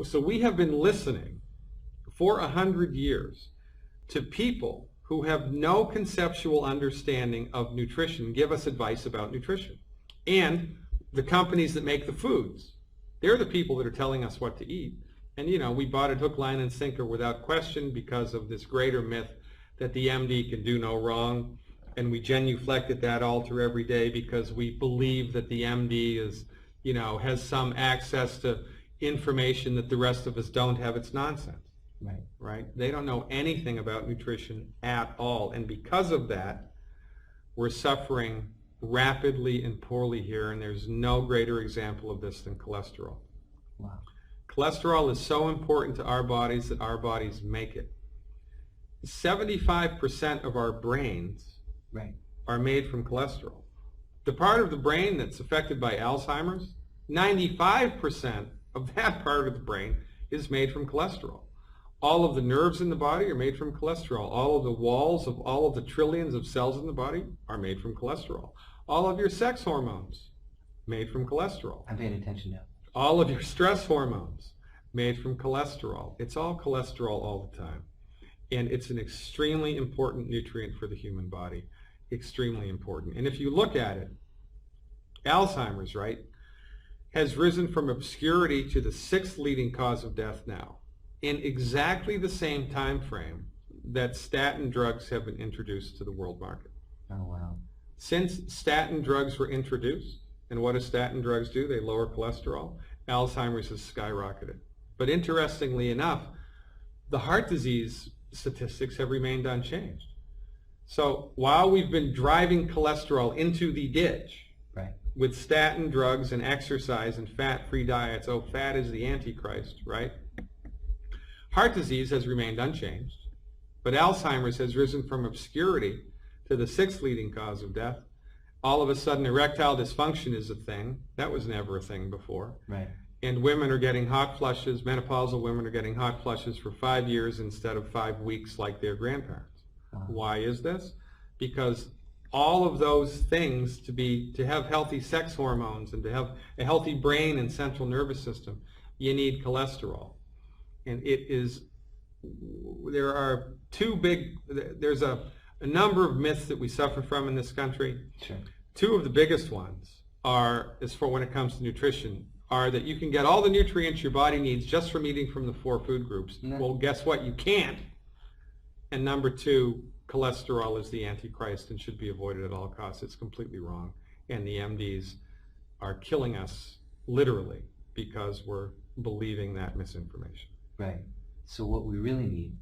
So we have been listening for 100 years to people who have no conceptual understanding of nutrition give us advice about nutrition. And the companies that make the foods, they're the people that are telling us what to eat. And you know, we bought it hook, line, and sinker without question because of this greater myth that the MD can do no wrong. And we genuflect at that altar every day because we believe that the MD is, you know, has some access to information that the rest of us don't have. It's nonsense. Right. Right? They don't know anything about nutrition at all. And because of that, we're suffering rapidly and poorly here, and there's no greater example of this than cholesterol. Wow. Cholesterol is so important to our bodies that our bodies make it. 75% of our brains are made from cholesterol. The part of the brain that's affected by Alzheimer's, 95% of that part of the brain is made from cholesterol. All of the nerves in the body are made from cholesterol. All of the walls of all of the trillions of cells in the body are made from cholesterol. All of your sex hormones, made from cholesterol. I paid attention now. All of your stress hormones, made from cholesterol. It's all cholesterol all the time. And it's an extremely important nutrient for the human body. Extremely important. And if you look at it, Alzheimer's, right, has risen from obscurity to the 6th leading cause of death now, in exactly the same time frame that statin drugs have been introduced to the world market. Oh, wow. Since statin drugs were introduced, and what do statin drugs do? They lower cholesterol. Alzheimer's has skyrocketed. But interestingly enough, the heart disease statistics have remained unchanged. So while we've been driving cholesterol into the ditch with statin drugs and exercise and fat-free diets, oh, fat is the Antichrist, right? Heart disease has remained unchanged, but Alzheimer's has risen from obscurity to the 6th leading cause of death. All of a sudden, erectile dysfunction is a thing. That was never a thing before. Right. And women are getting hot flushes, menopausal women are getting hot flushes for 5 years instead of 5 weeks like their grandparents. Why is this? Because all of those things to have healthy sex hormones and to have a healthy brain and central nervous system, you need cholesterol. And there are there's a number of myths that we suffer from in this country. Sure. 2 of the biggest ones are, as for when it comes to nutrition, are that you can get all the nutrients your body needs just from eating from the 4 food groups. No. Well, guess what? You can't. And number 2, cholesterol is the Antichrist and should be avoided at all costs. It's completely wrong. And the MDs are killing us literally because we're believing that misinformation. Right. So what we really need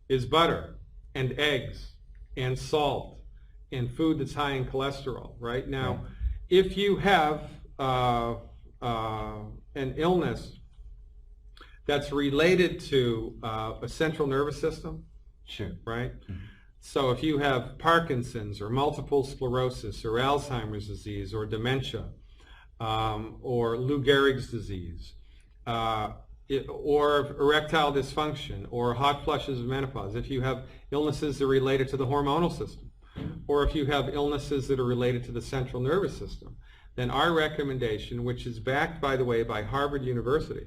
is butter and eggs and salt and food that's high in cholesterol. Right now, if you have an illness that's related to a central nervous system, right? Mm-hmm. So if you have Parkinson's or multiple sclerosis or Alzheimer's disease or dementia or Lou Gehrig's disease or erectile dysfunction or hot flushes of menopause, if you have illnesses that are related to the hormonal system, or if you have illnesses that are related to the central nervous system, then our recommendation, which is backed, by the way, by Harvard University,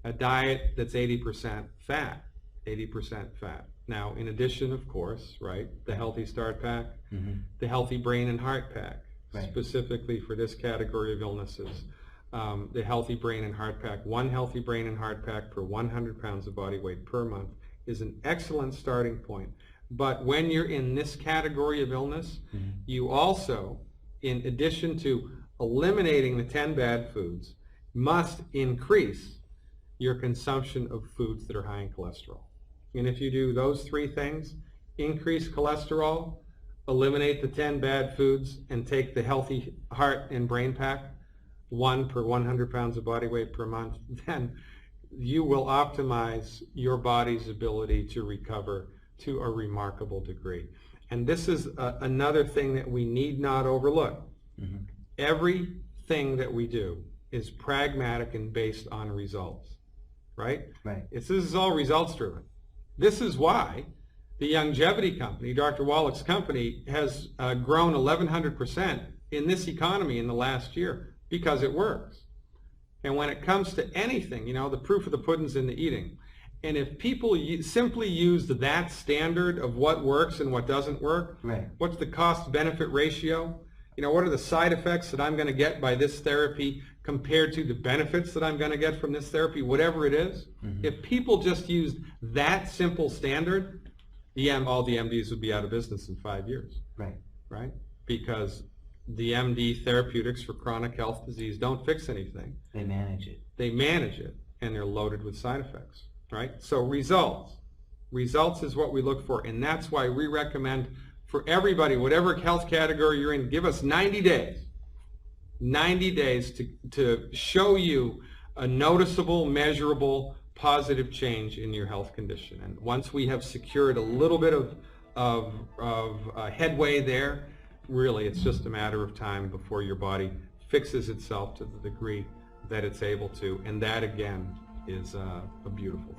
a diet that's 80% fat, 80% fat. Now, in addition, of course, right, the Healthy Start Pack, the Healthy Brain and Heart Pack, specifically for this category of illnesses, the Healthy Brain and Heart Pack, 1 Healthy Brain and Heart Pack per 100 pounds of body weight per month is an excellent starting point. But when you're in this category of illness, you also, in addition to eliminating the 10 bad foods, must increase your consumption of foods that are high in cholesterol. And if you do those 3 things, increase cholesterol, eliminate the 10 bad foods, and take the Healthy Heart and Brain Pack, 1 per 100 pounds of body weight per month, then you will optimize your body's ability to recover to a remarkable degree. And this is another thing that we need not overlook. Everything that we do is pragmatic and based on results, right? This is all results driven. This is why the Youngevity company, Dr. Wallach's company, has grown 1,100% in this economy in the last year, because it works. And when it comes to anything, you know, the proof of the pudding's in the eating. And if people simply used that standard of what works and what doesn't work, right. What's the cost-benefit ratio? You know, what are the side effects that I'm going to get by this therapy compared to the benefits that I'm going to get from this therapy, whatever it is? Mm-hmm. If people just used that simple standard, all the MDs would be out of business in 5 years. Right. Right? Because the MD therapeutics for chronic health disease don't fix anything. They manage it. They manage it, and they're loaded with side effects. Right? So results. Results is what we look for, and that's why we recommend for everybody, whatever health category you're in, give us 90 days. 90 days to show you a noticeable, measurable, positive change in your health condition. And once we have secured a little bit of headway there, really it's just a matter of time before your body fixes itself to the degree that it's able to. And that, again, is a beautiful thing.